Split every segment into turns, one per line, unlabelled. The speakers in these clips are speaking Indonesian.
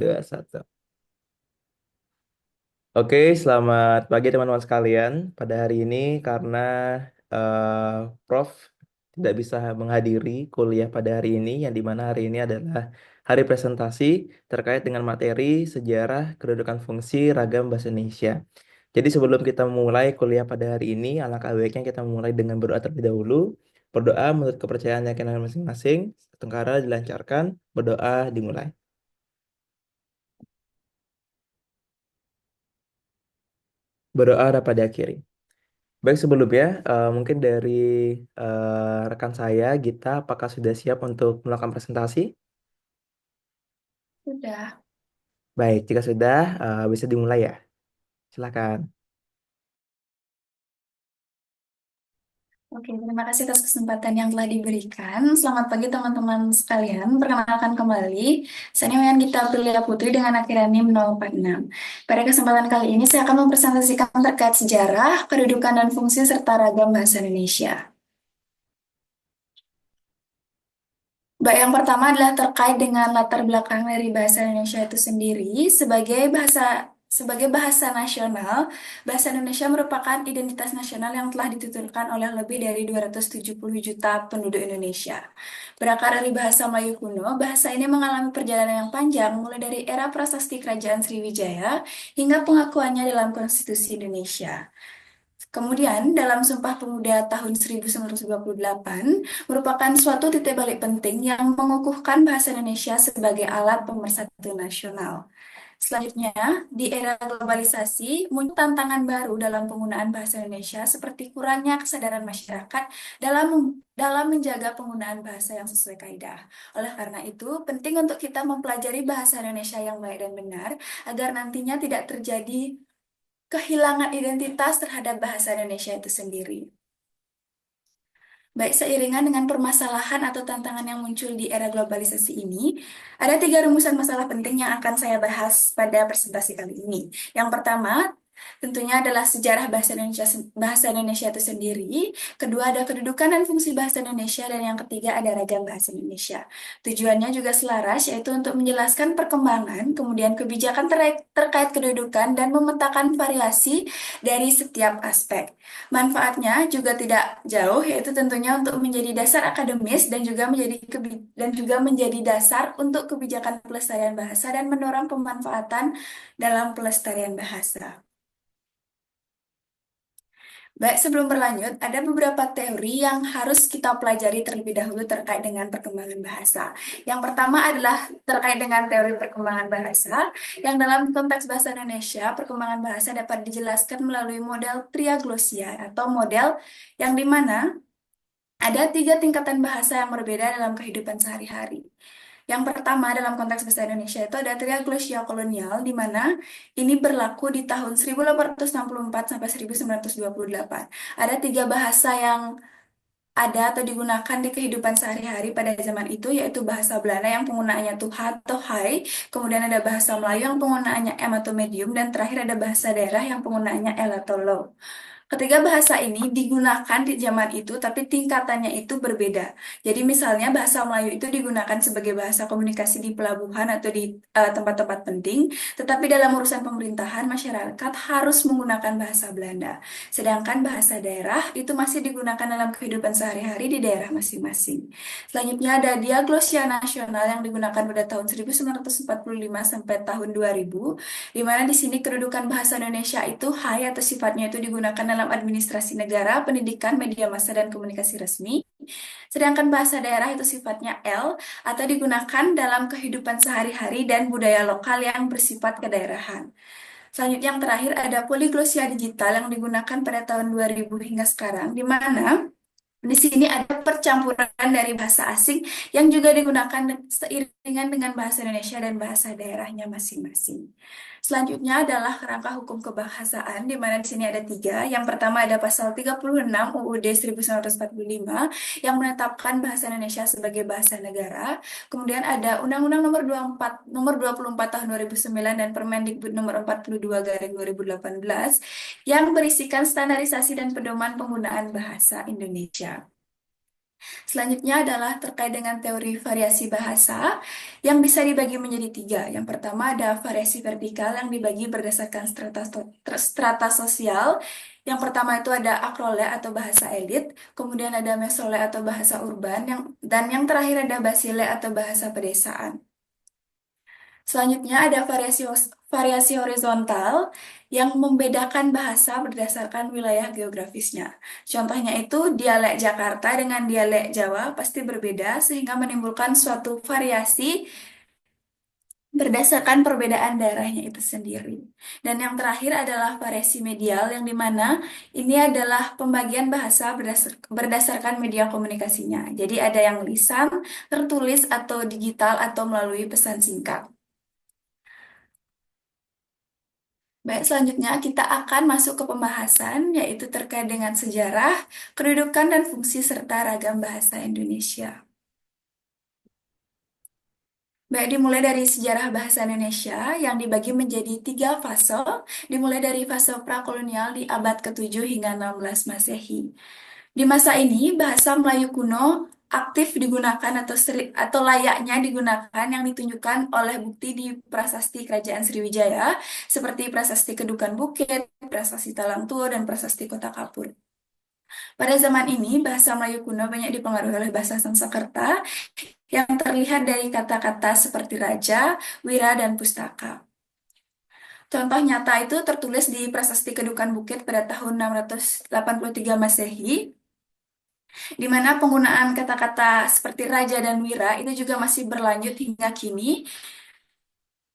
Dua, satu. Oke, selamat pagi teman-teman sekalian. Pada hari ini karena eh, Prof tidak bisa menghadiri kuliah pada hari ini, yang dimana hari ini adalah hari presentasi terkait dengan materi sejarah kedudukan fungsi ragam bahasa Indonesia. Jadi sebelum kita memulai kuliah pada hari ini, alangkah baiknya kita memulai dengan berdoa terlebih dahulu. Berdoa menurut kepercayaan keyakinan masing-masing. Tengkara dilancarkan, berdoa dimulai. Berdoa dapat diakhiri. Baik, sebelumnya mungkin dari rekan saya, Gita, apakah sudah siap untuk melakukan presentasi?
Sudah.
Baik, jika sudah, bisa dimulai ya. Silakan.
Oke, terima kasih atas kesempatan yang telah diberikan. Selamat pagi teman-teman sekalian. Perkenalkan kembali, saya Wayan Gita Aprilia Putri dengan akhiran NIM 046. Pada kesempatan kali ini saya akan mempresentasikan terkait sejarah, kedudukan dan fungsi serta ragam bahasa Indonesia. Baik, yang pertama adalah terkait dengan latar belakang dari bahasa Indonesia itu sendiri. Sebagai bahasa nasional, bahasa Indonesia merupakan identitas nasional yang telah dituturkan oleh lebih dari 270 juta penduduk Indonesia. Berakar dari bahasa Melayu kuno, bahasa ini mengalami perjalanan yang panjang mulai dari era prasasti Kerajaan Sriwijaya hingga pengakuannya dalam Konstitusi Indonesia. Kemudian, dalam Sumpah Pemuda tahun 1928 merupakan suatu titik balik penting yang mengukuhkan bahasa Indonesia sebagai alat pemersatu nasional. Selanjutnya, di era globalisasi, muncul tantangan baru dalam penggunaan bahasa Indonesia seperti kurangnya kesadaran masyarakat dalam menjaga penggunaan bahasa yang sesuai kaidah. Oleh karena itu, penting untuk kita mempelajari bahasa Indonesia yang baik dan benar agar nantinya tidak terjadi kehilangan identitas terhadap bahasa Indonesia itu sendiri. Baik, seiringan dengan permasalahan atau tantangan yang muncul di era globalisasi ini, ada tiga rumusan masalah penting yang akan saya bahas pada presentasi kali ini. Yang pertama, tentunya adalah sejarah bahasa Indonesia itu sendiri. Kedua, ada kedudukan dan fungsi bahasa Indonesia. Dan yang ketiga, ada ragam bahasa Indonesia. Tujuannya juga selaras, yaitu untuk menjelaskan perkembangan, kemudian kebijakan terkait kedudukan, dan memetakan variasi dari setiap aspek. Manfaatnya juga tidak jauh, yaitu tentunya untuk menjadi dasar akademis dan juga menjadi dasar untuk kebijakan pelestarian bahasa dan mendorong pemanfaatan dalam pelestarian bahasa. Baik, sebelum berlanjut, ada beberapa teori yang harus kita pelajari terlebih dahulu terkait dengan perkembangan bahasa. Yang pertama adalah terkait dengan teori perkembangan bahasa, yang dalam konteks bahasa Indonesia, perkembangan bahasa dapat dijelaskan melalui model triaglosia atau model yang dimana ada tiga tingkatan bahasa yang berbeda dalam kehidupan sehari-hari. Yang pertama dalam konteks bahasa Indonesia itu ada triaglosia kolonial, di mana ini berlaku di tahun 1864 sampai 1928. Ada tiga bahasa yang ada atau digunakan di kehidupan sehari-hari pada zaman itu, yaitu bahasa Belanda yang penggunaannya tuh ha atau hai, kemudian ada bahasa Melayu yang penggunaannya em atau medium, dan terakhir ada bahasa daerah yang penggunaannya el atau low. Ketiga bahasa ini digunakan di zaman itu, tapi tingkatannya itu berbeda. Jadi misalnya bahasa Melayu itu digunakan sebagai bahasa komunikasi di pelabuhan atau di tempat-tempat penting, tetapi dalam urusan pemerintahan, masyarakat harus menggunakan bahasa Belanda. Sedangkan bahasa daerah itu masih digunakan dalam kehidupan sehari-hari di daerah masing-masing. Selanjutnya ada diagnosia nasional yang digunakan pada tahun 1945 sampai tahun 2000, di mana di sini kedudukan bahasa Indonesia itu high atau sifatnya itu digunakan dalam administrasi negara, pendidikan, media massa, dan komunikasi resmi. Sedangkan bahasa daerah itu sifatnya L atau digunakan dalam kehidupan sehari-hari dan budaya lokal yang bersifat kedaerahan. Selanjutnya yang terakhir ada poliglosia digital yang digunakan pada tahun 2000 hingga sekarang, di mana di sini ada percampuran dari bahasa asing yang juga digunakan seiringan dengan bahasa Indonesia dan bahasa daerahnya masing-masing. Selanjutnya adalah kerangka hukum kebahasaan, di mana di sini ada tiga. Yang pertama ada pasal 36 UUD 1945 yang menetapkan bahasa Indonesia sebagai bahasa negara. Kemudian ada Undang-Undang nomor 24 tahun 2009 dan Permendikbud nomor 42 garing 2018 yang berisikan standarisasi dan pedoman penggunaan bahasa Indonesia. Selanjutnya adalah terkait dengan teori variasi bahasa yang bisa dibagi menjadi tiga. Yang pertama ada variasi vertikal yang dibagi berdasarkan strata sosial. Yang pertama itu ada akrole atau bahasa elit, kemudian ada mesole atau bahasa urban, dan yang terakhir ada basile atau bahasa pedesaan. Selanjutnya ada variasi horizontal yang membedakan bahasa berdasarkan wilayah geografisnya. Contohnya itu dialek Jakarta dengan dialek Jawa pasti berbeda sehingga menimbulkan suatu variasi berdasarkan perbedaan daerahnya itu sendiri. Dan yang terakhir adalah variasi medial yang dimana ini adalah pembagian bahasa berdasarkan media komunikasinya. Jadi ada yang lisan, tertulis, atau digital, atau melalui pesan singkat. Baik, selanjutnya kita akan masuk ke pembahasan, yaitu terkait dengan sejarah, kedudukan, dan fungsi serta ragam bahasa Indonesia. Baik, dimulai dari sejarah bahasa Indonesia yang dibagi menjadi tiga fase, dimulai dari fase prakolonial di abad ke-7 hingga 16 Masehi. Di masa ini, bahasa Melayu kuno aktif digunakan atau layaknya digunakan yang ditunjukkan oleh bukti di prasasti Kerajaan Sriwijaya seperti Prasasti Kedukan Bukit, Prasasti Talang Tua, dan Prasasti Kota Kapur. Pada zaman ini, bahasa Melayu kuno banyak dipengaruhi oleh bahasa Sanskerta yang terlihat dari kata-kata seperti raja, wira, dan pustaka. Contoh nyata itu tertulis di Prasasti Kedukan Bukit pada tahun 683 Masehi, di mana penggunaan kata-kata seperti raja dan wira itu juga masih berlanjut hingga kini,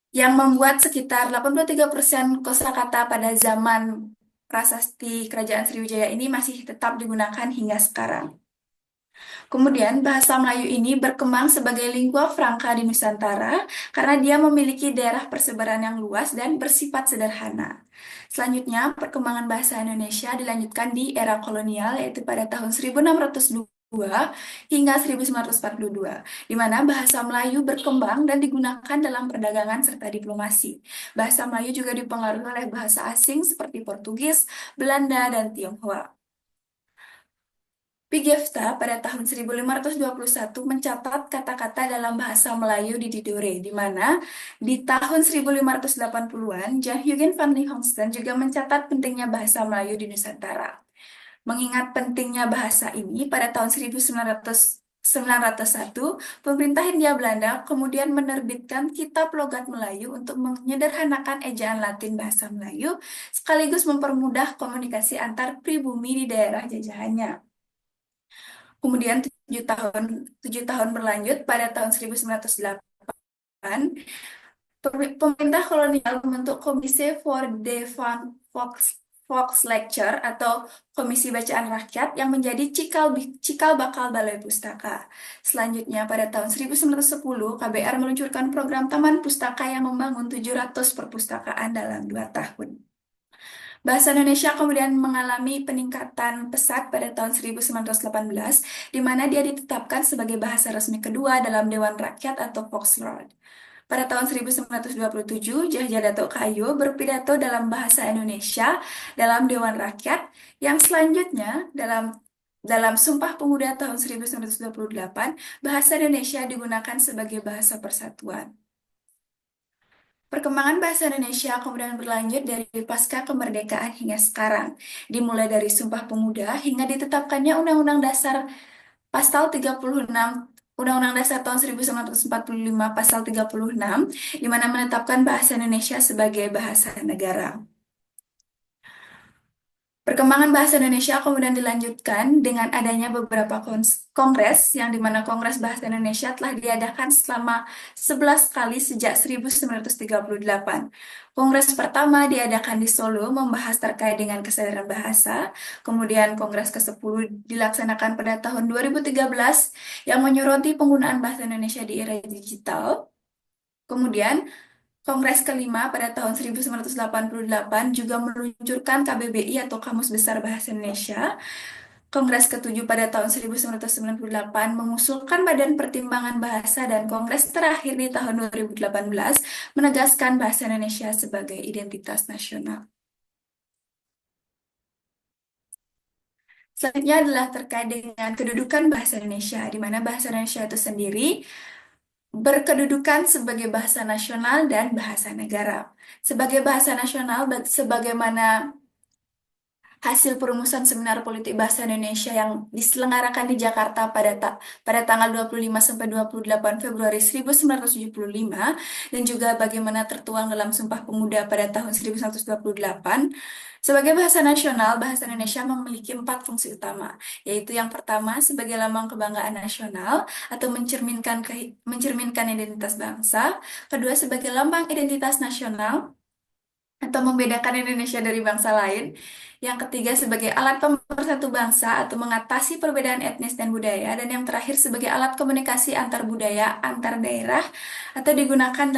yang membuat sekitar 83% kosakata pada zaman prasasti Kerajaan Sriwijaya ini masih tetap digunakan hingga sekarang. Kemudian, bahasa Melayu ini berkembang sebagai lingua franca di Nusantara karena dia memiliki daerah persebaran yang luas dan bersifat sederhana. Selanjutnya, perkembangan bahasa Indonesia dilanjutkan di era kolonial, yaitu pada tahun 1602 hingga 1942, di mana bahasa Melayu berkembang dan digunakan dalam perdagangan serta diplomasi. Bahasa Melayu juga dipengaruhi oleh bahasa asing seperti Portugis, Belanda, dan Tionghoa. Pigafetta pada tahun 1521 mencatat kata-kata dalam bahasa Melayu di Tidore, di mana di tahun 1580-an, Jan Huygens van Livingston juga mencatat pentingnya bahasa Melayu di Nusantara. Mengingat pentingnya bahasa ini, pada tahun 1901, pemerintah Hindia Belanda kemudian menerbitkan Kitab Logat Melayu untuk menyederhanakan ejaan Latin bahasa Melayu, sekaligus mempermudah komunikasi antar pribumi di daerah jajahannya. Kemudian 7 tahun berlanjut pada tahun 1908, pemerintah kolonial membentuk Komisi for the Volkslecture atau Komisi Bacaan Rakyat yang menjadi cikal bakal Balai Pustaka. Selanjutnya pada tahun 1910, KBR meluncurkan program Taman Pustaka yang membangun 700 perpustakaan dalam 2 tahun. Bahasa Indonesia kemudian mengalami peningkatan pesat pada tahun 1918, di mana dia ditetapkan sebagai bahasa resmi kedua dalam Dewan Rakyat atau Volksraad. Pada tahun 1927, Djajah Datuk Kayu berpidato dalam bahasa Indonesia dalam Dewan Rakyat, yang selanjutnya dalam Sumpah Pemuda tahun 1928, bahasa Indonesia digunakan sebagai bahasa persatuan. Perkembangan bahasa Indonesia kemudian berlanjut dari pasca kemerdekaan hingga sekarang, dimulai dari Sumpah Pemuda hingga ditetapkannya Undang-Undang Dasar Pasal 36, Undang-Undang Dasar tahun 1945 Pasal 36, di mana menetapkan bahasa Indonesia sebagai bahasa negara. Perkembangan bahasa Indonesia kemudian dilanjutkan dengan adanya beberapa kongres, yang dimana Kongres Bahasa Indonesia telah diadakan selama 11 kali sejak 1938. Kongres pertama diadakan di Solo membahas terkait dengan kesadaran bahasa, kemudian Kongres ke-10 dilaksanakan pada tahun 2013 yang menyoroti penggunaan bahasa Indonesia di era digital. Kemudian Kongres kelima pada tahun 1988 juga meluncurkan KBBI atau Kamus Besar Bahasa Indonesia. Kongres ketujuh pada tahun 1998 mengusulkan Badan Pertimbangan Bahasa, dan Kongres terakhir di tahun 2018 menegaskan bahasa Indonesia sebagai identitas nasional. Selanjutnya adalah terkait dengan kedudukan bahasa Indonesia, di mana bahasa Indonesia itu sendiri berkedudukan sebagai bahasa nasional dan bahasa negara. Sebagai bahasa nasional, sebagaimana hasil perumusan seminar politik bahasa Indonesia yang diselenggarakan di Jakarta pada tanggal 25 sampai 28 Februari 1975 dan juga bagaimana tertuang dalam Sumpah Pemuda pada tahun 1928. Sebagai bahasa nasional, bahasa Indonesia memiliki empat fungsi utama, yaitu yang pertama sebagai lambang kebanggaan nasional atau mencerminkan identitas bangsa, kedua sebagai lambang identitas nasional atau membedakan Indonesia dari bangsa lain. Yang ketiga sebagai alat pemersatu bangsa atau mengatasi perbedaan etnis dan budaya. Dan yang terakhir sebagai alat komunikasi antar budaya, antar daerah, atau digunakan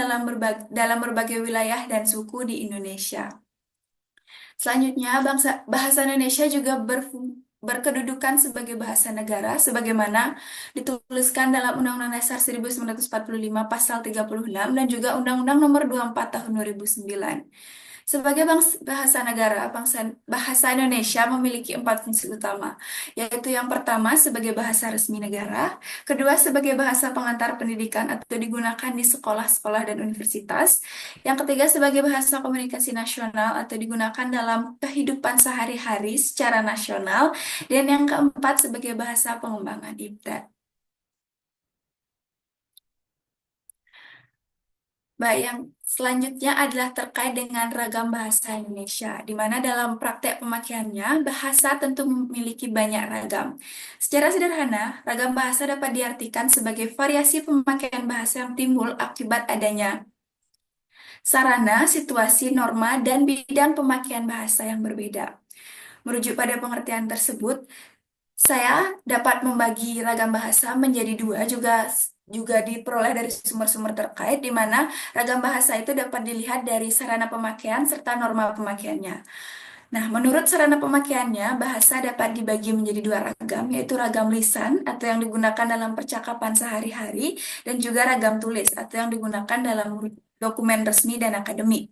dalam berbagai wilayah dan suku di Indonesia. Selanjutnya, bahasa Indonesia juga berkedudukan sebagai bahasa negara, sebagaimana dituliskan dalam Undang-Undang Dasar 1945 Pasal 36 dan juga Undang-Undang Nomor 24 Tahun 2009. Sebagai bahasa negara, bahasa Indonesia memiliki empat fungsi utama, yaitu yang pertama sebagai bahasa resmi negara, kedua sebagai bahasa pengantar pendidikan atau digunakan di sekolah-sekolah dan universitas, yang ketiga sebagai bahasa komunikasi nasional atau digunakan dalam kehidupan sehari-hari secara nasional, dan yang keempat sebagai bahasa pengembangan IPTED. Baik, yang selanjutnya adalah terkait dengan ragam bahasa Indonesia, di mana dalam praktek pemakaiannya, bahasa tentu memiliki banyak ragam. Secara sederhana, ragam bahasa dapat diartikan sebagai variasi pemakaian bahasa yang timbul akibat adanya sarana, situasi, norma, dan bidang pemakaian bahasa yang berbeda. Merujuk pada pengertian tersebut, saya dapat membagi ragam bahasa menjadi dua, juga diperoleh dari sumber-sumber terkait, di mana ragam bahasa itu dapat dilihat dari sarana pemakaian serta norma pemakaiannya. Nah, menurut sarana pemakaiannya, bahasa dapat dibagi menjadi dua ragam, yaitu ragam lisan atau yang digunakan dalam percakapan sehari-hari, dan juga ragam tulis atau yang digunakan dalam dokumen resmi dan akademik.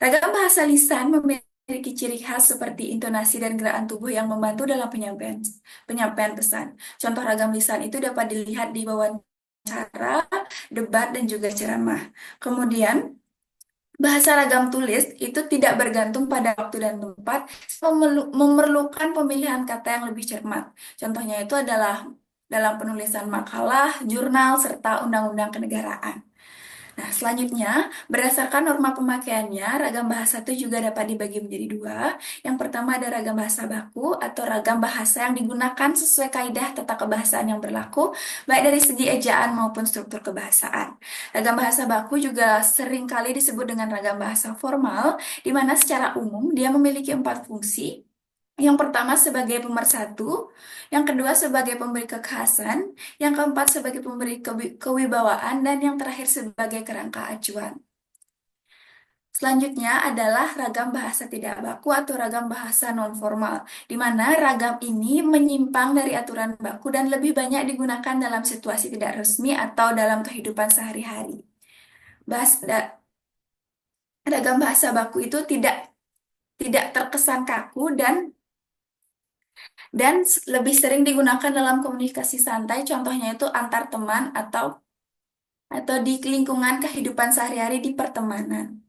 Ragam bahasa lisan memiliki ciri khas seperti intonasi dan gerakan tubuh yang membantu dalam penyampaian pesan. Contoh ragam lisan itu dapat dilihat di wawancara, debat, dan juga ceramah. Kemudian, bahasa ragam tulis itu tidak bergantung pada waktu dan tempat, memerlukan pemilihan kata yang lebih cermat. Contohnya itu adalah dalam penulisan makalah, jurnal, serta undang-undang kenegaraan. Nah, selanjutnya, berdasarkan norma pemakaiannya, ragam bahasa itu juga dapat dibagi menjadi dua. Yang pertama ada ragam bahasa baku atau ragam bahasa yang digunakan sesuai kaidah tata kebahasaan yang berlaku, baik dari segi ejaan maupun struktur kebahasaan. Ragam bahasa baku juga sering kali disebut dengan ragam bahasa formal, di mana secara umum dia memiliki empat fungsi. Yang pertama sebagai pemersatu, yang kedua sebagai pemberi kekhasan, yang keempat sebagai pemberi kewibawaan, dan yang terakhir sebagai kerangka acuan. Selanjutnya adalah ragam bahasa tidak baku atau ragam bahasa non-formal, di mana ragam ini menyimpang dari aturan baku dan lebih banyak digunakan dalam situasi tidak resmi atau dalam kehidupan sehari-hari. Bahas, da- Ragam bahasa baku itu tidak terkesan kaku dan lebih sering digunakan dalam komunikasi santai, contohnya itu antar teman atau di lingkungan kehidupan sehari-hari di pertemanan.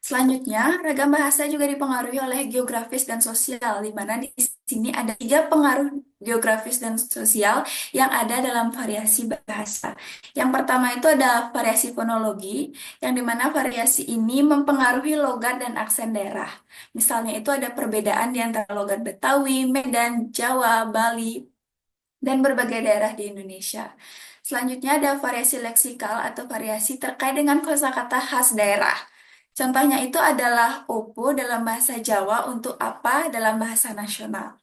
Selanjutnya, ragam bahasa juga dipengaruhi oleh geografis dan sosial, di mana di sini ada tiga pengaruh geografis dan sosial yang ada dalam variasi bahasa. Yang pertama itu ada variasi fonologi, yang dimana variasi ini mempengaruhi logat dan aksen daerah. Misalnya itu ada perbedaan di antara logat Betawi, Medan, Jawa, Bali, dan berbagai daerah di Indonesia. Selanjutnya ada variasi leksikal atau variasi terkait dengan kosakata khas daerah. Contohnya itu adalah opo dalam bahasa Jawa untuk apa dalam bahasa nasional.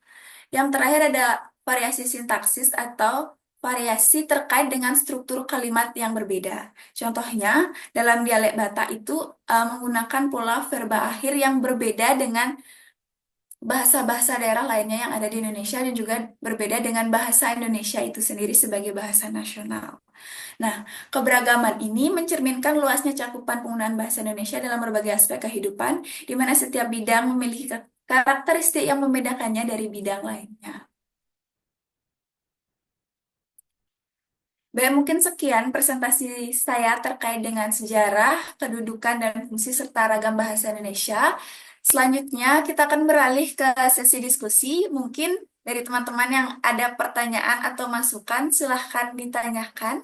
Yang terakhir ada variasi sintaksis atau variasi terkait dengan struktur kalimat yang berbeda. Contohnya, dalam dialek Batak itu menggunakan pola verba akhir yang berbeda dengan bahasa-bahasa daerah lainnya yang ada di Indonesia dan juga berbeda dengan bahasa Indonesia itu sendiri sebagai bahasa nasional. Nah, keberagaman ini mencerminkan luasnya cakupan penggunaan bahasa Indonesia dalam berbagai aspek kehidupan, di mana setiap bidang memiliki karakteristik yang membedakannya dari bidang lainnya. Baik, mungkin sekian presentasi saya terkait dengan sejarah, kedudukan, dan fungsi serta ragam bahasa Indonesia. Selanjutnya, kita akan beralih ke sesi diskusi. Mungkin dari teman-teman yang ada pertanyaan atau masukan, silahkan ditanyakan.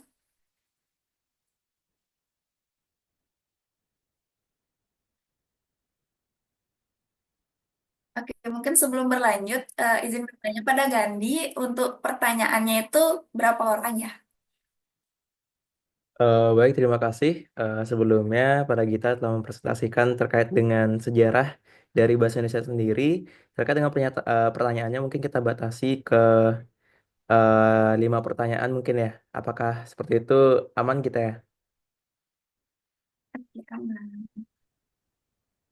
Oke, mungkin sebelum berlanjut, izin bertanya pada Gandhi, untuk pertanyaannya itu berapa orang ya?
Baik, terima kasih. Sebelumnya, para Gita telah mempresentasikan terkait dengan sejarah dari bahasa Indonesia sendiri. Terkait dengan pertanyaannya, mungkin kita batasi ke 5 pertanyaan mungkin ya. Apakah seperti itu aman kita ya?
Ya, aman.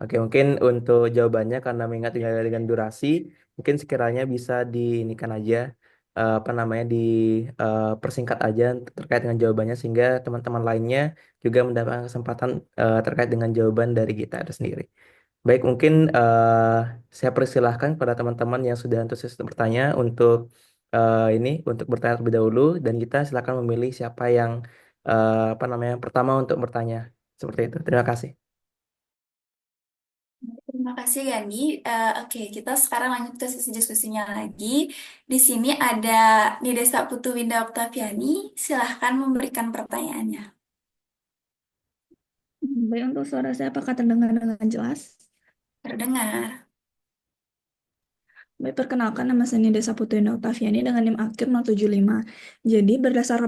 Oke, mungkin untuk jawabannya karena mengingat dengan durasi, mungkin sekiranya bisa diinikan aja, apa namanya, persingkat aja terkait dengan jawabannya sehingga teman-teman lainnya juga mendapatkan kesempatan terkait dengan jawaban dari kita itu sendiri. Baik, mungkin saya persilahkan kepada teman-teman yang sudah antusias untuk bertanya untuk untuk bertanya terlebih dahulu dan kita silakan memilih siapa yang apa namanya pertama untuk bertanya. Seperti itu. Terima kasih.
Terima kasih Gani. Oke, kita sekarang lanjut ke sesi diskusinya lagi. Di sini ada Nidesa Putu Winda Oktaviani. Silahkan memberikan pertanyaannya.
Baik, untuk suara saya apakah terdengar dengan jelas?
Terdengar.
Baik, perkenalkan nama saya Nidesa Putri Oktaviani dengan NIM akhir 075. Jadi berdasar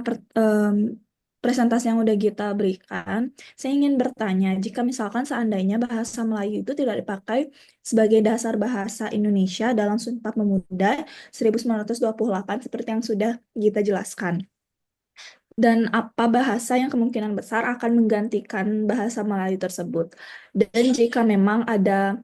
presentasi yang udah kita berikan, saya ingin bertanya, jika misalkan seandainya bahasa Melayu itu tidak dipakai sebagai dasar bahasa Indonesia dalam Sumpah Pemuda 1928 seperti yang sudah kita jelaskan. Dan apa bahasa yang kemungkinan besar akan menggantikan bahasa Melayu tersebut. Dan jika memang ada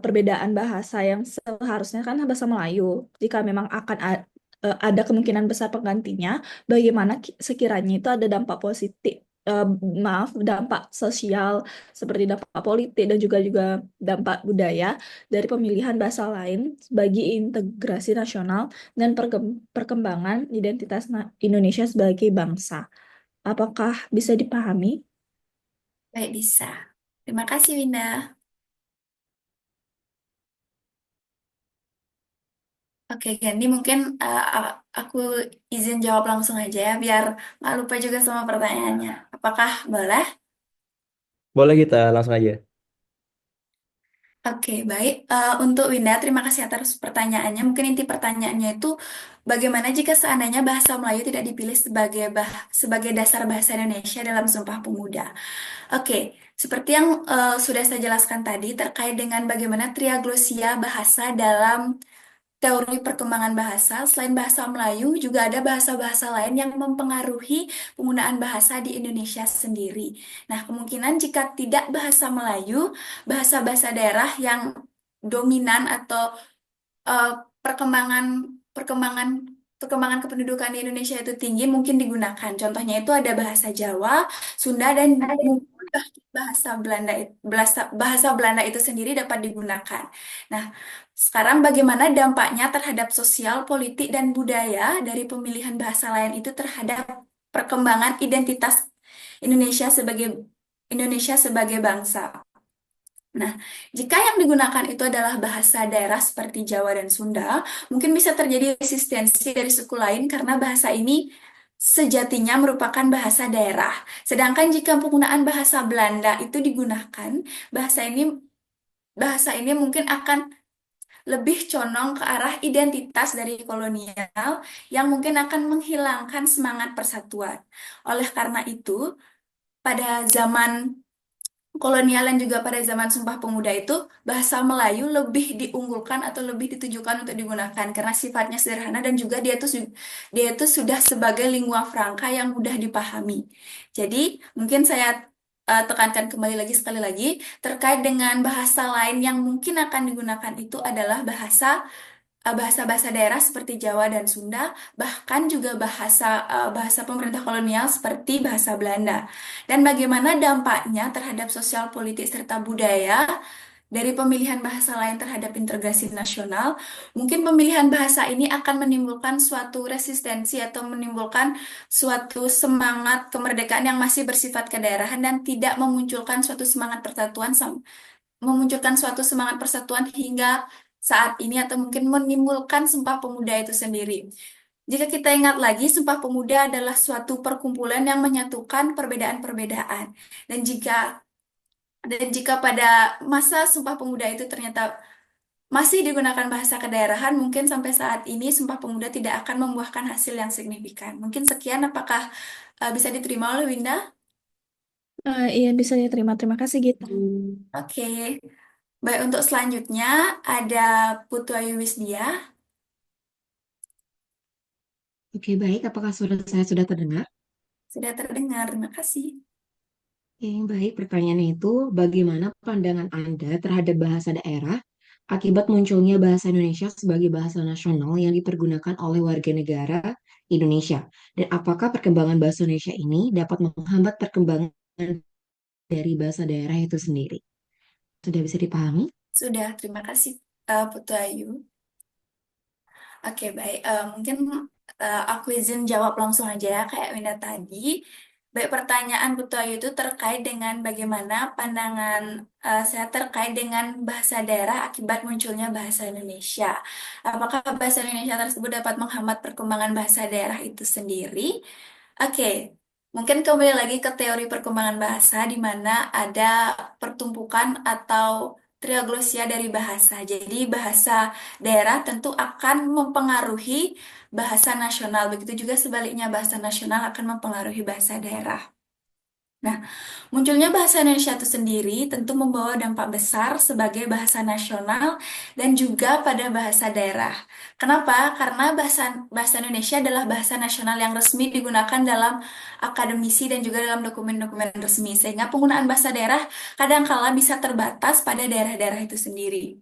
perbedaan bahasa yang seharusnya kan bahasa Melayu, jika memang akan ada kemungkinan besar penggantinya, bagaimana sekiranya itu ada dampak positif, eh, maaf, dampak sosial seperti dampak politik dan juga juga dampak budaya dari pemilihan bahasa lain bagi integrasi nasional dan perkembangan identitas Indonesia sebagai bangsa. Apakah bisa dipahami?
Baik, bisa. Terima kasih, Winda. Oke, Gani, mungkin aku izin jawab langsung aja ya, biar nggak lupa juga sama pertanyaannya. Apakah boleh?
Boleh kita langsung aja.
Oke, baik. Untuk Winda, terima kasih atas pertanyaannya. Mungkin inti pertanyaannya itu, bagaimana jika seandainya bahasa Melayu tidak dipilih sebagai dasar bahasa Indonesia dalam Sumpah Pemuda? Oke, seperti yang sudah saya jelaskan tadi terkait dengan bagaimana triaglosia bahasa dalam teori perkembangan bahasa. Selain bahasa Melayu, juga ada bahasa-bahasa lain yang mempengaruhi penggunaan bahasa di Indonesia sendiri. Nah, kemungkinan jika tidak bahasa Melayu, bahasa-bahasa daerah yang dominan atau eh, perkembangan perkembangan perkembangan kependudukan di Indonesia itu tinggi mungkin digunakan. Contohnya itu ada bahasa Jawa, Sunda, dan mungkin bahasa Belanda. Bahasa Belanda itu sendiri dapat digunakan. Nah, sekarang bagaimana dampaknya terhadap sosial, politik, dan budaya dari pemilihan bahasa lain itu terhadap perkembangan identitas Indonesia sebagai bangsa. Nah, jika yang digunakan itu adalah bahasa daerah seperti Jawa dan Sunda, mungkin bisa terjadi resistensi dari suku lain karena bahasa ini sejatinya merupakan bahasa daerah. Sedangkan jika penggunaan bahasa Belanda itu digunakan, bahasa ini bahasa ini mungkin akan lebih condong ke arah identitas dari kolonial yang mungkin akan menghilangkan semangat persatuan. Oleh karena itu, pada zaman kolonial dan juga pada zaman Sumpah Pemuda itu bahasa Melayu lebih diunggulkan atau lebih ditujukan untuk digunakan karena sifatnya sederhana dan juga dia itu sudah sebagai lingua franca yang mudah dipahami. Jadi mungkin saya tekankan kembali lagi sekali lagi terkait dengan bahasa lain yang mungkin akan digunakan itu adalah bahasa-bahasa daerah seperti Jawa dan Sunda, bahkan juga bahasa pemerintah kolonial seperti bahasa Belanda. Dan bagaimana dampaknya terhadap sosial politik serta budaya dari pemilihan bahasa lain terhadap integrasi nasional, mungkin pemilihan bahasa ini akan menimbulkan suatu resistensi atau menimbulkan suatu semangat kemerdekaan yang masih bersifat kedaerahan dan tidak memunculkan suatu semangat persatuan memunculkan suatu semangat persatuan hingga saat ini atau mungkin menimbulkan Sumpah Pemuda itu sendiri. Jika kita ingat lagi, Sumpah Pemuda adalah suatu perkumpulan yang menyatukan perbedaan-perbedaan. Dan jika pada masa Sumpah Pemuda itu ternyata masih digunakan bahasa kedaerahan, mungkin sampai saat ini Sumpah Pemuda tidak akan membuahkan hasil yang signifikan. Mungkin sekian, apakah bisa diterima oleh Winda?
Iya, bisa diterima. Terima kasih, Gita.
Oke. Baik, untuk selanjutnya ada Putu Ayu Wisdia.
Oke, baik. Apakah suara saya sudah terdengar?
Sudah terdengar, terima kasih.
Oke, baik. Pertanyaannya itu, bagaimana pandangan Anda terhadap bahasa daerah akibat munculnya bahasa Indonesia sebagai bahasa nasional yang dipergunakan oleh warga negara Indonesia? Dan apakah perkembangan bahasa Indonesia ini dapat menghambat perkembangan dari bahasa daerah itu sendiri? Sudah bisa dipahami?
Sudah, terima kasih Putu Ayu. Oke, baik. Mungkin aku izin jawab langsung aja ya, kayak Winda tadi. Baik, pertanyaan Putu Ayu itu terkait dengan bagaimana pandangan saya terkait dengan bahasa daerah akibat munculnya bahasa Indonesia. Apakah bahasa Indonesia tersebut dapat menghambat perkembangan bahasa daerah itu sendiri? Oke, mungkin kembali lagi ke teori perkembangan bahasa di mana ada pertumpukan atau triaglosia dari bahasa. Jadi bahasa daerah tentu akan mempengaruhi bahasa nasional. Begitu juga sebaliknya bahasa nasional akan mempengaruhi bahasa daerah. Nah, munculnya bahasa Indonesia itu sendiri tentu membawa dampak besar sebagai bahasa nasional dan juga pada bahasa daerah. Kenapa? Karena bahasa bahasa Indonesia adalah bahasa nasional yang resmi digunakan dalam akademisi dan juga dalam dokumen-dokumen resmi, sehingga penggunaan bahasa daerah kadangkala bisa terbatas pada daerah-daerah itu sendiri.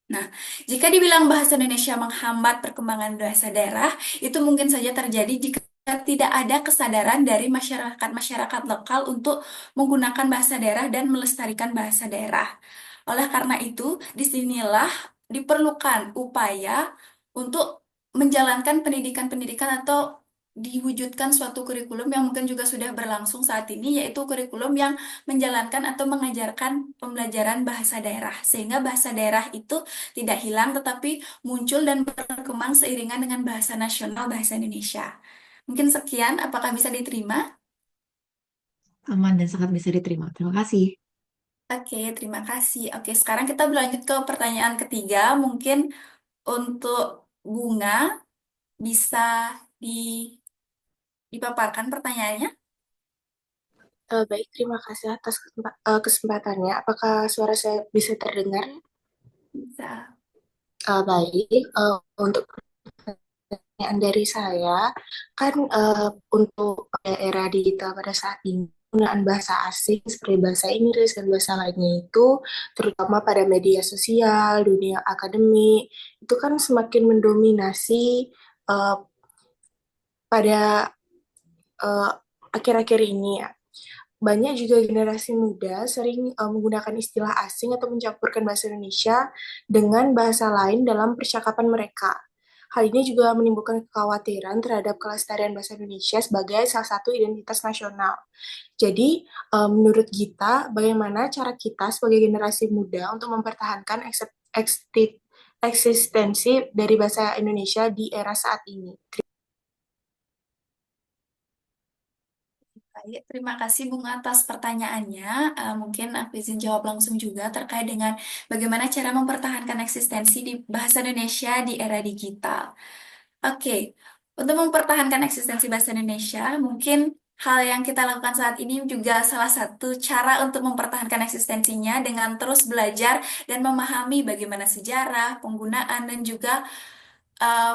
Nah, jika dibilang bahasa Indonesia menghambat perkembangan bahasa daerah, itu mungkin saja terjadi jika tidak ada kesadaran dari masyarakat-masyarakat lokal untuk menggunakan bahasa daerah dan melestarikan bahasa daerah. Oleh karena itu, disinilah diperlukan upaya untuk menjalankan pendidikan-pendidikan atau diwujudkan suatu kurikulum yang mungkin juga sudah berlangsung saat ini, yaitu kurikulum yang menjalankan atau mengajarkan pembelajaran bahasa daerah, sehingga bahasa daerah itu tidak hilang tetapi muncul dan berkembang seiringan dengan bahasa nasional bahasa Indonesia. Mungkin sekian, apakah bisa diterima?
Aman dan sangat bisa diterima. Terima kasih.
Oke, terima kasih. Oke, sekarang kita berlanjut ke pertanyaan ketiga. Mungkin untuk Bunga bisa dipaparkan pertanyaannya?
Baik, terima kasih atas kesempatannya. Apakah suara saya bisa terdengar?
Bisa.
Baik, untuk pertanyaan dari saya, kan untuk era digital pada saat ini, penggunaan bahasa asing seperti bahasa Inggris dan bahasa lainnya itu, terutama pada media sosial, dunia akademik, itu kan semakin mendominasi uh, pada uh, akhir-akhir ini ya. Banyak juga generasi muda sering menggunakan istilah asing atau mencampurkan bahasa Indonesia dengan bahasa lain dalam percakapan mereka. Hal ini juga menimbulkan kekhawatiran terhadap kelestarian bahasa Indonesia sebagai salah satu identitas nasional. Jadi, menurut kita, bagaimana cara kita sebagai generasi muda untuk mempertahankan eksistensi dari bahasa Indonesia di era saat ini?
Baik, terima kasih Bunga atas pertanyaannya. Mungkin aku izin jawab langsung juga terkait dengan bagaimana cara mempertahankan eksistensi di bahasa Indonesia di era digital. Oke, untuk mempertahankan eksistensi bahasa Indonesia, mungkin hal yang kita lakukan saat ini juga salah satu cara untuk mempertahankan eksistensinya dengan terus belajar dan memahami bagaimana sejarah, penggunaan, dan juga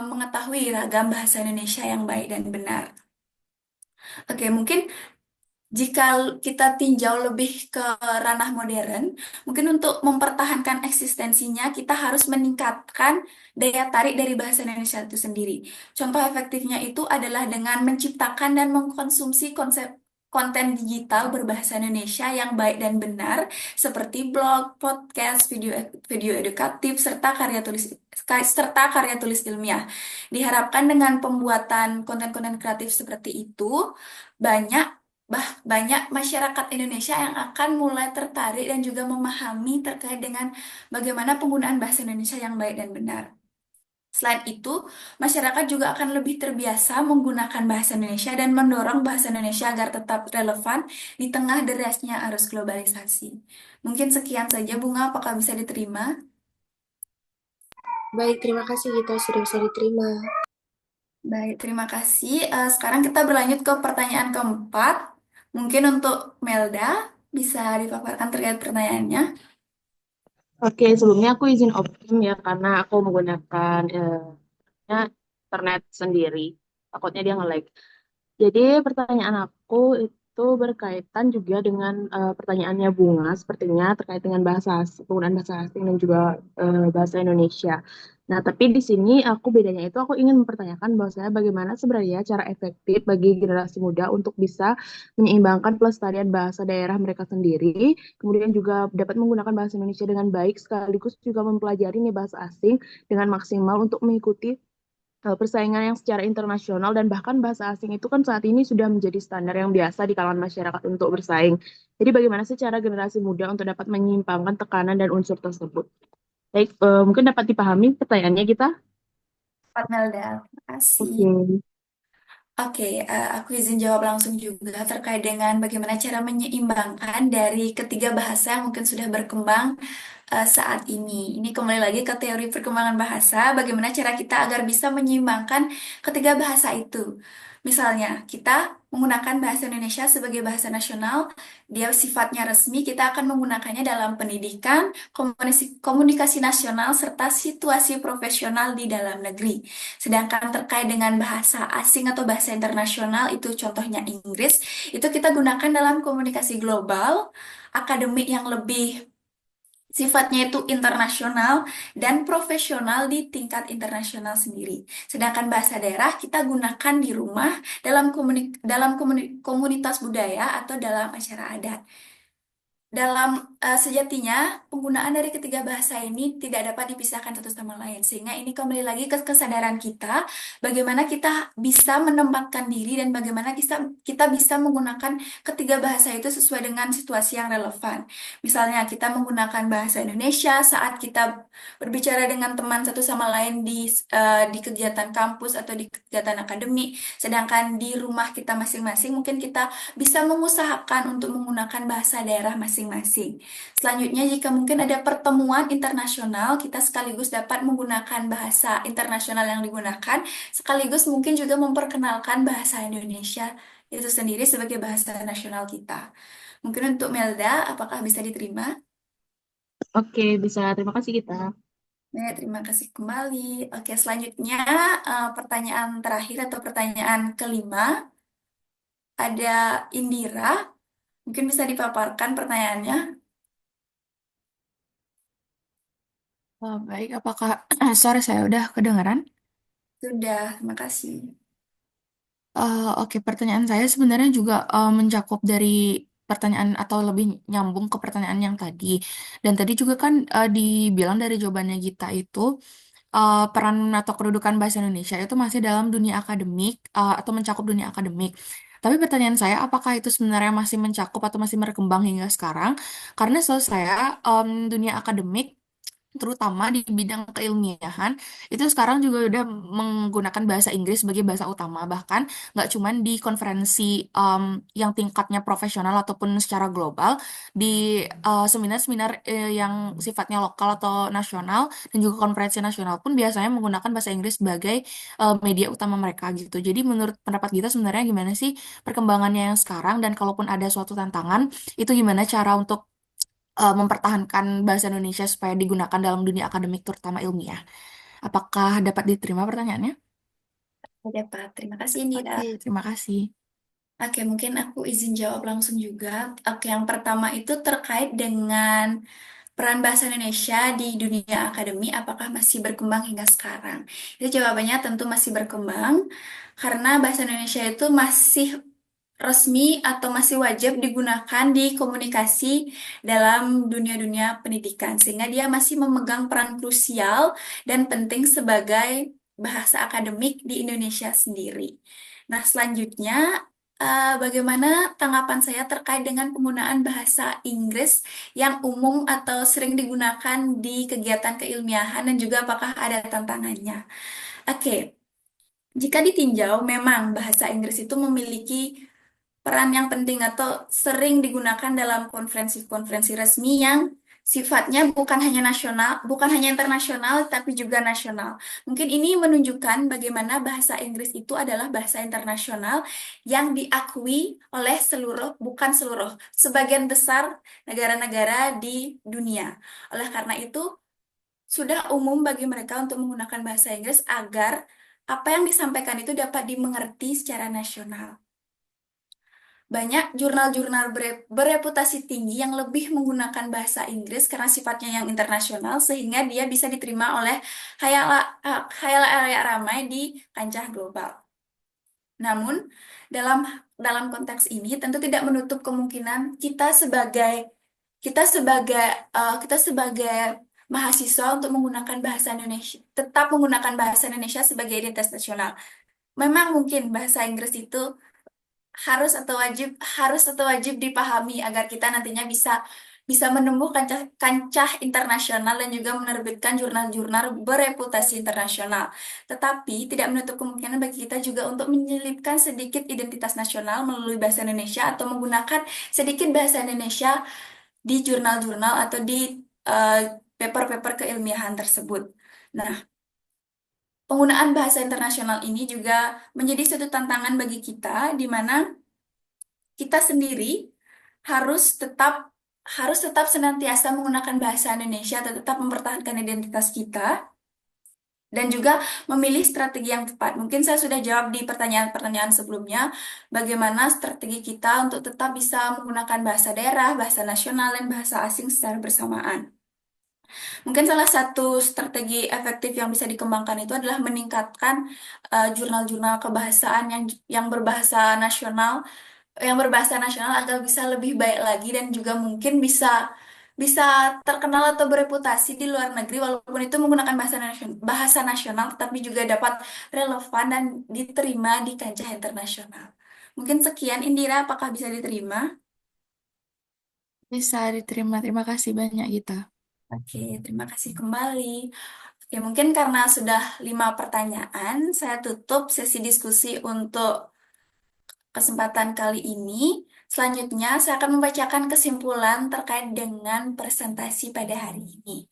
mengetahui ragam bahasa Indonesia yang baik dan benar. Oke, mungkin jika kita tinjau lebih ke ranah modern, mungkin untuk mempertahankan eksistensinya, kita harus meningkatkan daya tarik dari bahasa Indonesia itu sendiri. Contoh efektifnya itu adalah dengan menciptakan dan mengkonsumsi konten digital berbahasa Indonesia yang baik dan benar, seperti blog, podcast, video edukatif, serta karya tulis ilmiah. Diharapkan dengan pembuatan konten-konten kreatif seperti itu, banyak banyak masyarakat Indonesia yang akan mulai tertarik dan juga memahami terkait dengan bagaimana penggunaan bahasa Indonesia yang baik dan benar. Selain itu, masyarakat juga akan lebih terbiasa menggunakan bahasa Indonesia dan mendorong bahasa Indonesia agar tetap relevan di tengah derasnya arus globalisasi. Mungkin sekian saja, Bunga. Apakah bisa diterima?
Baik, terima kasih Gita, sudah bisa diterima.
Baik, terima kasih. Sekarang kita berlanjut ke pertanyaan keempat. Mungkin untuk Melda, bisa dipaparkan terkait pertanyaannya.
Oke, sebelumnya aku izin open ya karena aku menggunakan internet sendiri. Takutnya dia nge-lag. Jadi pertanyaan aku itu berkaitan juga dengan pertanyaannya Bunga, sepertinya terkait dengan bahasa asing, penggunaan bahasa asing dan juga bahasa Indonesia. Nah, tapi di sini aku bedanya itu aku ingin mempertanyakan bahwasanya bagaimana sebenarnya cara efektif bagi generasi muda untuk bisa menyeimbangkan pelestarian bahasa daerah mereka sendiri, kemudian juga dapat menggunakan bahasa Indonesia dengan baik sekaligus juga mempelajari nih bahasa asing dengan maksimal untuk mengikuti persaingan yang secara internasional dan bahkan bahasa asing itu kan saat ini sudah menjadi standar yang biasa di kalangan masyarakat untuk bersaing. Jadi bagaimana sih cara generasi muda untuk dapat menyimpangkan tekanan dan unsur tersebut? Baik, mungkin dapat dipahami pertanyaannya kita?
Pak Melda, terima kasih.
Oke.
Oke, aku izin jawab langsung juga terkait dengan bagaimana cara menyeimbangkan dari ketiga bahasa yang mungkin sudah berkembang saat ini. Ini kembali lagi ke teori perkembangan bahasa, bagaimana cara kita agar bisa menyeimbangkan ketiga bahasa itu. Misalnya, kita menggunakan bahasa Indonesia sebagai bahasa nasional, dia sifatnya resmi, kita akan menggunakannya dalam pendidikan, komunikasi nasional, serta situasi profesional di dalam negeri. Sedangkan terkait dengan bahasa asing atau bahasa internasional, itu contohnya Inggris, itu kita gunakan dalam komunikasi global, akademik yang lebih sifatnya itu internasional dan profesional di tingkat internasional sendiri. Sedangkan bahasa daerah kita gunakan di rumah dalam komunitas budaya atau dalam acara adat. Dalam sejatinya, penggunaan dari ketiga bahasa ini tidak dapat dipisahkan satu sama lain. Sehingga ini kembali lagi ke kesadaran kita, bagaimana kita bisa menempatkan diri dan bagaimana kita bisa menggunakan ketiga bahasa itu sesuai dengan situasi yang relevan. Misalnya, kita menggunakan bahasa Indonesia saat kita berbicara dengan teman satu sama lain di kegiatan kampus atau di kegiatan akademik, sedangkan di rumah kita masing-masing mungkin kita bisa mengusahakan untuk menggunakan bahasa daerah masing-masing. Selanjutnya, jika mungkin ada pertemuan internasional, kita sekaligus dapat menggunakan bahasa internasional yang digunakan, sekaligus mungkin juga memperkenalkan bahasa Indonesia itu sendiri sebagai bahasa nasional kita. Mungkin untuk Melda, apakah bisa diterima?
Oke, bisa. Terima kasih kita.
Ya, terima kasih kembali. Oke, selanjutnya pertanyaan terakhir atau pertanyaan kelima. Ada Indira. Mungkin bisa dipaparkan pertanyaannya.
Oh, baik, apakah sore saya udah kedengaran?
Sudah, terima kasih.
Oke, pertanyaan saya sebenarnya juga mencakup dari pertanyaan atau lebih nyambung ke pertanyaan yang tadi. Dan tadi juga kan dibilang dari jawabannya Gita itu peran atau kedudukan bahasa Indonesia itu masih dalam dunia akademik atau mencakup dunia akademik. Tapi pertanyaan saya, apakah itu sebenarnya masih mencakup atau masih berkembang hingga sekarang? Karena setahu saya dunia akademik terutama di bidang keilmiahan itu sekarang juga udah menggunakan bahasa Inggris sebagai bahasa utama, bahkan nggak cuman di konferensi yang tingkatnya profesional ataupun secara global, di seminar-seminar yang sifatnya lokal atau nasional dan juga konferensi nasional pun biasanya menggunakan bahasa Inggris sebagai media utama mereka gitu. Jadi menurut pendapat kita sebenarnya gimana sih perkembangannya yang sekarang, dan kalaupun ada suatu tantangan itu gimana cara untuk mempertahankan bahasa Indonesia supaya digunakan dalam dunia akademik terutama ilmiah. Apakah dapat diterima pertanyaannya?
Ada Pak, terima kasih Indira.
Oke, terima kasih.
Oke, mungkin aku izin jawab langsung juga. Oke, yang pertama itu terkait dengan peran bahasa Indonesia di dunia akademi, apakah masih berkembang hingga sekarang? Itu jawabannya tentu masih berkembang, karena bahasa Indonesia itu masih resmi atau masih wajib digunakan di komunikasi dalam dunia-dunia pendidikan, sehingga dia masih memegang peran krusial dan penting sebagai bahasa akademik di Indonesia sendiri. Nah, selanjutnya, bagaimana tanggapan saya terkait dengan penggunaan bahasa Inggris yang umum atau sering digunakan di kegiatan keilmiahan dan juga apakah ada tantangannya? Oke, jika ditinjau, memang bahasa Inggris itu memiliki peran yang penting atau sering digunakan dalam konferensi-konferensi resmi yang sifatnya bukan hanya nasional, bukan hanya internasional, tapi juga nasional. Mungkin ini menunjukkan bagaimana bahasa Inggris itu adalah bahasa internasional yang diakui oleh seluruh, bukan seluruh, sebagian besar negara-negara di dunia. Oleh karena itu, sudah umum bagi mereka untuk menggunakan bahasa Inggris agar apa yang disampaikan itu dapat dimengerti secara nasional. Banyak jurnal-jurnal bereputasi tinggi yang lebih menggunakan bahasa Inggris karena sifatnya yang internasional sehingga dia bisa diterima oleh khayal ramai di kancah global. Namun, dalam dalam konteks ini tentu tidak menutup kemungkinan kita sebagai mahasiswa untuk menggunakan bahasa Indonesia, tetap menggunakan bahasa Indonesia sebagai identitas nasional. Memang mungkin bahasa Inggris itu harus atau wajib dipahami agar kita nantinya bisa bisa menembus kancah internasional dan juga menerbitkan jurnal-jurnal bereputasi internasional. Tetapi tidak menutup kemungkinan bagi kita juga untuk menyelipkan sedikit identitas nasional melalui bahasa Indonesia atau menggunakan sedikit bahasa Indonesia di jurnal-jurnal atau di eh, paper-paper keilmiahan tersebut. Nah, penggunaan bahasa internasional ini juga menjadi suatu tantangan bagi kita, di mana kita sendiri harus tetap harus tetap senantiasa menggunakan bahasa Indonesia atau tetap mempertahankan identitas kita dan juga memilih strategi yang tepat. Mungkin saya sudah jawab di pertanyaan-pertanyaan sebelumnya, bagaimana strategi kita untuk tetap bisa menggunakan bahasa daerah, bahasa nasional, dan bahasa asing secara bersamaan. Mungkin salah satu strategi efektif yang bisa dikembangkan itu adalah meningkatkan jurnal-jurnal kebahasaan yang berbahasa nasional agar bisa lebih baik lagi dan juga mungkin bisa bisa terkenal atau bereputasi di luar negeri walaupun itu menggunakan bahasa nasional tetapi juga dapat relevan dan diterima di kancah internasional. Mungkin sekian Indira, apakah bisa diterima?
Bisa diterima. Terima kasih banyak, Gita.
Oke, terima kasih kembali. Oke, mungkin karena sudah 5 pertanyaan, saya tutup sesi diskusi untuk kesempatan kali ini. Selanjutnya, saya akan membacakan kesimpulan terkait dengan presentasi pada hari ini.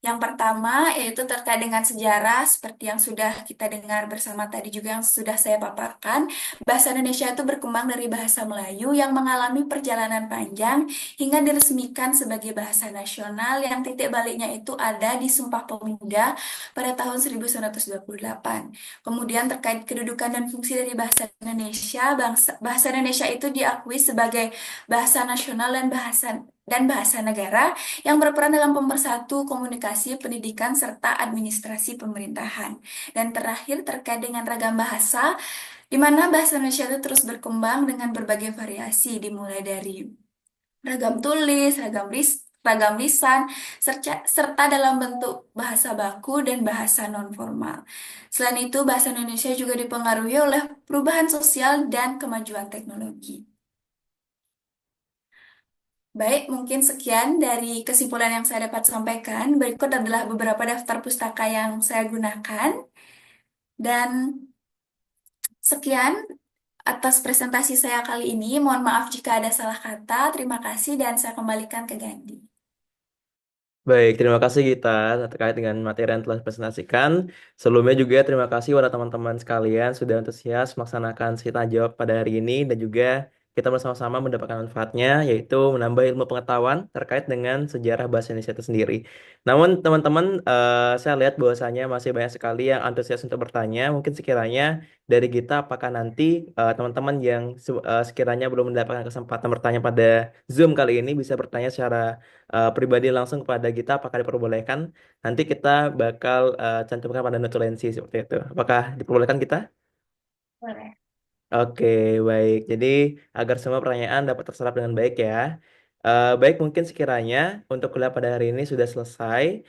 Yang pertama yaitu terkait dengan sejarah seperti yang sudah kita dengar bersama tadi juga yang sudah saya paparkan. Bahasa Indonesia itu berkembang dari bahasa Melayu yang mengalami perjalanan panjang hingga diresmikan sebagai bahasa nasional yang titik baliknya itu ada di Sumpah Pemuda pada tahun 1928. Kemudian terkait kedudukan dan fungsi dari bahasa Indonesia, bahasa Indonesia itu diakui sebagai bahasa nasional dan bahasa negara yang berperan dalam pemersatu komunikasi, pendidikan, serta administrasi pemerintahan. Dan terakhir terkait dengan ragam bahasa, di mana bahasa Indonesia itu terus berkembang dengan berbagai variasi, dimulai dari ragam tulis, ragam lisan, serta dalam bentuk bahasa baku dan bahasa nonformal. Selain itu, bahasa Indonesia juga dipengaruhi oleh perubahan sosial dan kemajuan teknologi. Baik, mungkin sekian dari kesimpulan yang saya dapat sampaikan. Berikut adalah beberapa daftar pustaka yang saya gunakan. Dan sekian atas presentasi saya kali ini. Mohon maaf jika ada salah kata. Terima kasih dan saya kembalikan ke Gandhi.
Baik, terima kasih Gita terkait dengan materi yang telah dipresentasikan. Sebelumnya juga terima kasih kepada teman-teman sekalian sudah antusias melaksanakan kita jawab pada hari ini dan juga kita bersama-sama mendapatkan manfaatnya yaitu menambah ilmu pengetahuan terkait dengan sejarah bahasa Indonesia itu sendiri. Namun teman-teman saya lihat bahwasanya masih banyak sekali yang antusias untuk bertanya. Mungkin sekiranya dari Gita apakah nanti teman-teman yang sekiranya belum mendapatkan kesempatan bertanya pada Zoom kali ini bisa bertanya secara pribadi langsung kepada kita apakah diperbolehkan nanti kita bakal cantumkan pada notulensi seperti itu apakah diperbolehkan kita.
Boleh.
Oke, baik. Jadi agar semua pertanyaan dapat terserap dengan baik ya. Baik, mungkin sekiranya untuk kuliah pada hari ini sudah selesai.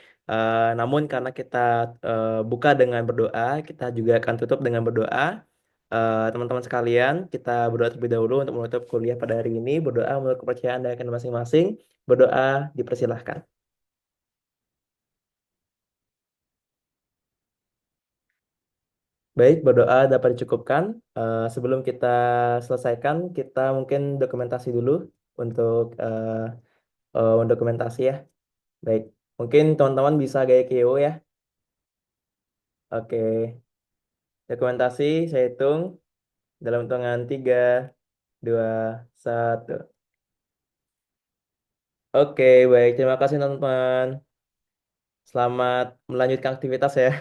Namun karena kita buka dengan berdoa, kita juga akan tutup dengan berdoa. Teman-teman sekalian, kita berdoa terlebih dahulu untuk menutup kuliah pada hari ini. Berdoa menurut kepercayaan dan masing-masing. Berdoa dipersilahkan. Baik, berdoa dapat dicukupkan. Sebelum kita selesaikan, kita mungkin dokumentasi dulu untuk dokumentasi ya. Baik, mungkin teman-teman bisa gaya Kio ya. Oke, dokumentasi saya hitung dalam hitungan 3, 2, 1. Oke, baik. Terima kasih teman-teman. Selamat melanjutkan aktivitas ya.